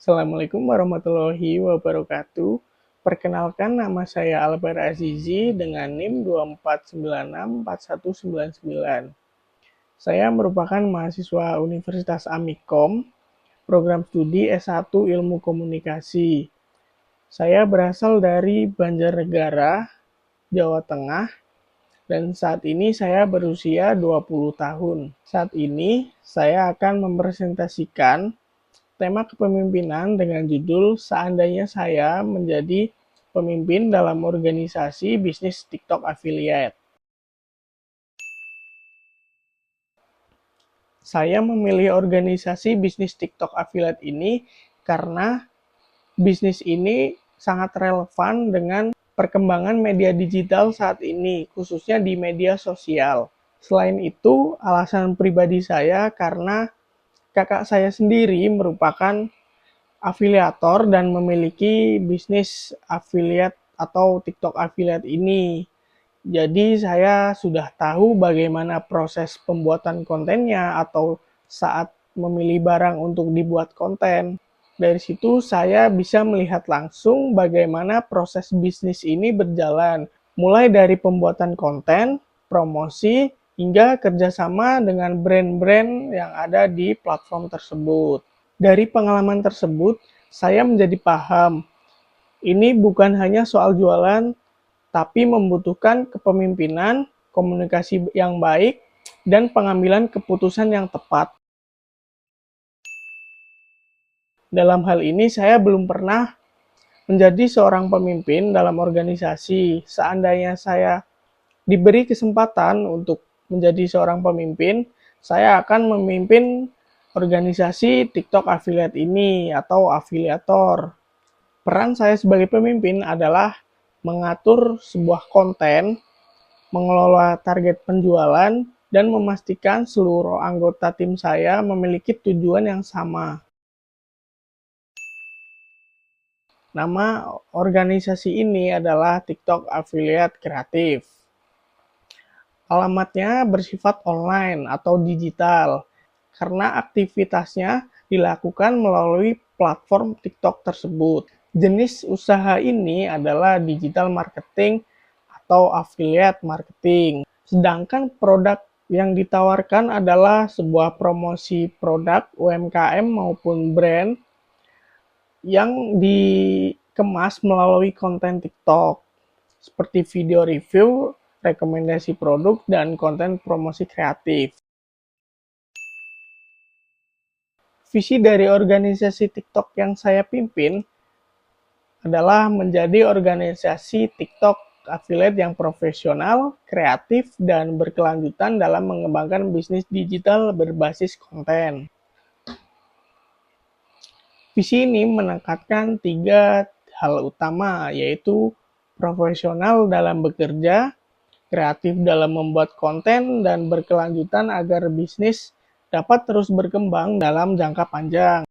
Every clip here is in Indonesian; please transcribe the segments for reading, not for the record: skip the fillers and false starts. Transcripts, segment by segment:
Assalamualaikum warahmatullahi wabarakatuh. Perkenalkan, nama saya Albar Azizi dengan NIM 24964199. Saya merupakan mahasiswa Universitas Amikom, program studi S1 Ilmu Komunikasi. Saya berasal dari Banjarnegara, Jawa Tengah, dan saat ini saya berusia 20 tahun. Saat ini saya akan mempresentasikan tema kepemimpinan dengan judul "Seandainya Saya Menjadi Pemimpin dalam Organisasi Bisnis TikTok Affiliate". Saya memilih organisasi bisnis TikTok Affiliate ini karena bisnis ini sangat relevan dengan perkembangan media digital saat ini, khususnya di media sosial. Selain itu, alasan pribadi saya karena kakak saya sendiri merupakan afiliator dan memiliki bisnis affiliate atau TikTok affiliate ini. Jadi saya sudah tahu bagaimana proses pembuatan kontennya atau saat memilih barang untuk dibuat konten. Dari situ saya bisa melihat langsung bagaimana proses bisnis ini berjalan, mulai dari pembuatan konten, promosi, hingga kerjasama dengan brand-brand yang ada di platform tersebut. Dari pengalaman tersebut, saya menjadi paham, ini bukan hanya soal jualan, tapi membutuhkan kepemimpinan, komunikasi yang baik, dan pengambilan keputusan yang tepat. Dalam hal ini, saya belum pernah menjadi seorang pemimpin dalam organisasi. Seandainya saya diberi kesempatan untuk menjadi seorang pemimpin, saya akan memimpin organisasi TikTok Affiliate ini atau afiliator. Peran saya sebagai pemimpin adalah mengatur sebuah konten, mengelola target penjualan, dan memastikan seluruh anggota tim saya memiliki tujuan yang sama. Nama organisasi ini adalah TikTok Affiliate Kreatif. Alamatnya bersifat online atau digital, karena aktivitasnya dilakukan melalui platform TikTok tersebut. Jenis usaha ini adalah digital marketing atau affiliate marketing. Sedangkan produk yang ditawarkan adalah sebuah promosi produk UMKM maupun brand yang dikemas melalui konten TikTok, seperti video review, rekomendasi produk, dan konten promosi kreatif. Visi dari organisasi TikTok yang saya pimpin adalah menjadi organisasi TikTok affiliate yang profesional, kreatif, dan berkelanjutan dalam mengembangkan bisnis digital berbasis konten. Visi ini menekankan 3 hal utama, yaitu profesional dalam bekerja, kreatif dalam membuat konten, dan berkelanjutan agar bisnis dapat terus berkembang dalam jangka panjang.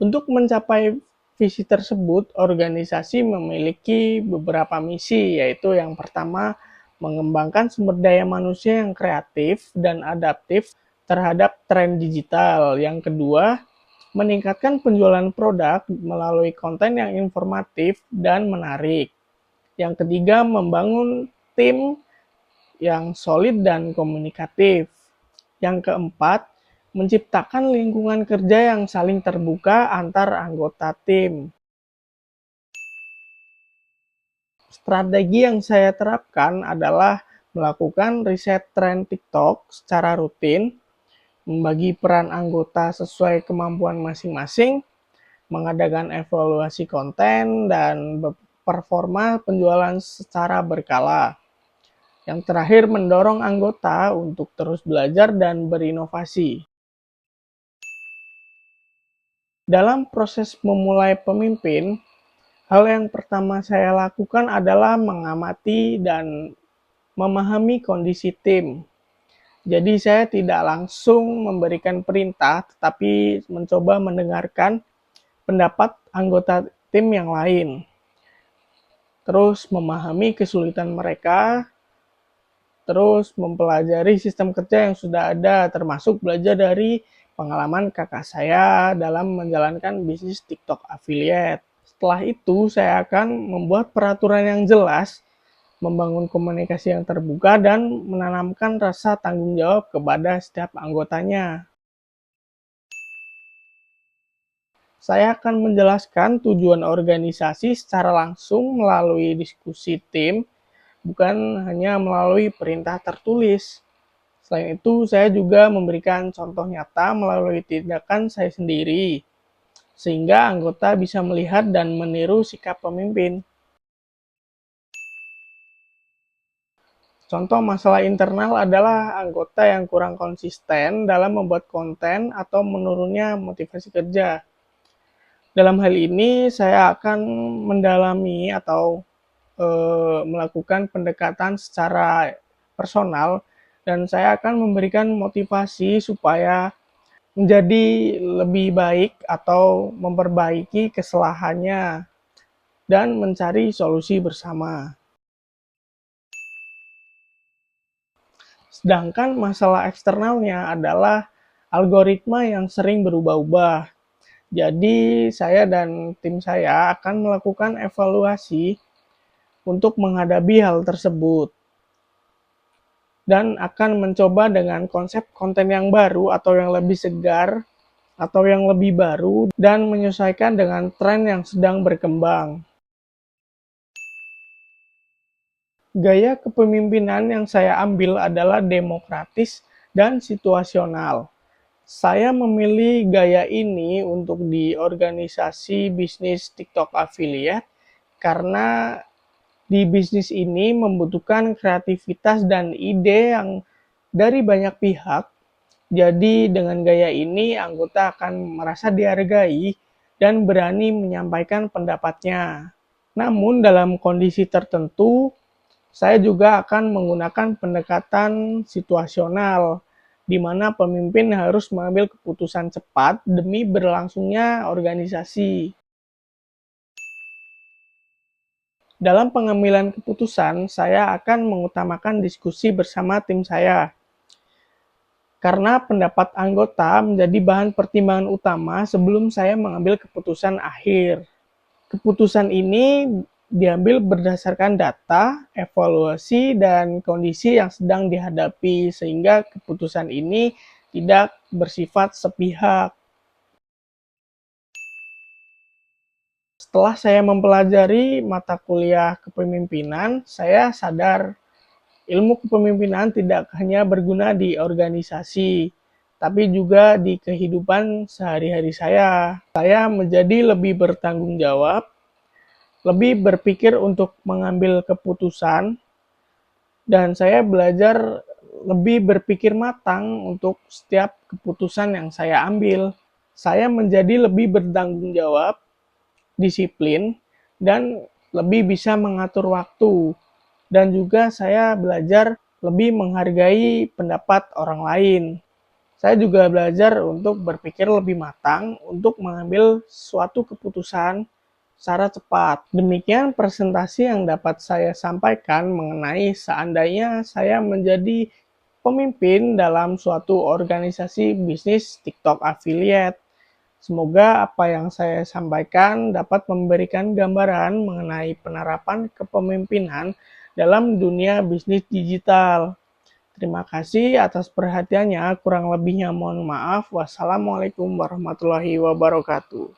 Untuk mencapai visi tersebut, organisasi memiliki beberapa misi, yaitu yang pertama, mengembangkan sumber daya manusia yang kreatif dan adaptif terhadap tren digital. Yang kedua, meningkatkan penjualan produk melalui konten yang informatif dan menarik. Yang ketiga, membangun tim yang solid dan komunikatif. Yang keempat, menciptakan lingkungan kerja yang saling terbuka antar anggota tim. Strategi yang saya terapkan adalah melakukan riset tren TikTok secara rutin, membagi peran anggota sesuai kemampuan masing-masing, mengadakan evaluasi konten, dan performa penjualan secara berkala. Yang terakhir, mendorong anggota untuk terus belajar dan berinovasi. Dalam proses memulai pemimpin, hal yang pertama saya lakukan adalah mengamati dan memahami kondisi tim. Jadi saya tidak langsung memberikan perintah, tetapi mencoba mendengarkan pendapat anggota tim yang lain. Terus memahami kesulitan mereka, terus mempelajari sistem kerja yang sudah ada, termasuk belajar dari pengalaman kakak saya dalam menjalankan bisnis TikTok affiliate. Setelah itu, saya akan membuat peraturan yang jelas, membangun komunikasi yang terbuka, dan menanamkan rasa tanggung jawab kepada setiap anggotanya. Saya akan menjelaskan tujuan organisasi secara langsung melalui diskusi tim, bukan hanya melalui perintah tertulis. Selain itu, saya juga memberikan contoh nyata melalui tindakan saya sendiri, sehingga anggota bisa melihat dan meniru sikap pemimpin. Contoh masalah internal adalah anggota yang kurang konsisten dalam membuat konten atau menurunnya motivasi kerja. Dalam hal ini, saya akan mendalami atau melakukan pendekatan secara personal, dan saya akan memberikan motivasi supaya menjadi lebih baik atau memperbaiki kesalahannya dan mencari solusi bersama. Sedangkan masalah eksternalnya adalah algoritma yang sering berubah-ubah. Jadi, saya dan tim saya akan melakukan evaluasi untuk menghadapi hal tersebut dan akan mencoba dengan konsep konten yang baru atau yang lebih segar atau yang lebih baru dan menyesuaikan dengan tren yang sedang berkembang. Gaya kepemimpinan yang saya ambil adalah demokratis dan situasional. Saya memilih gaya ini untuk di organisasi bisnis TikTok affiliate karena di bisnis ini membutuhkan kreativitas dan ide yang dari banyak pihak. Jadi dengan gaya ini anggota akan merasa dihargai dan berani menyampaikan pendapatnya. Namun dalam kondisi tertentu, saya juga akan menggunakan pendekatan situasional, di mana pemimpin harus mengambil keputusan cepat demi berlangsungnya organisasi. Dalam pengambilan keputusan, saya akan mengutamakan diskusi bersama tim saya, karena pendapat anggota menjadi bahan pertimbangan utama sebelum saya mengambil keputusan akhir. Keputusan ini diambil berdasarkan data, evaluasi, dan kondisi yang sedang dihadapi, sehingga keputusan ini tidak bersifat sepihak. Setelah saya mempelajari mata kuliah kepemimpinan, saya sadar ilmu kepemimpinan tidak hanya berguna di organisasi, tapi juga di kehidupan sehari-hari saya. Saya menjadi lebih bertanggung jawab, lebih berpikir untuk mengambil keputusan, dan saya belajar lebih berpikir matang untuk setiap keputusan yang saya ambil. Saya menjadi lebih bertanggung jawab, disiplin, dan lebih bisa mengatur waktu. Dan juga saya belajar lebih menghargai pendapat orang lain. Saya juga belajar untuk berpikir lebih matang untuk mengambil suatu keputusan secara cepat. Demikian presentasi yang dapat saya sampaikan mengenai seandainya saya menjadi pemimpin dalam suatu organisasi bisnis TikTok affiliate. Semoga apa yang saya sampaikan dapat memberikan gambaran mengenai penerapan kepemimpinan dalam dunia bisnis digital. Terima kasih atas perhatiannya. Kurang lebihnya mohon maaf. Wassalamualaikum warahmatullahi wabarakatuh.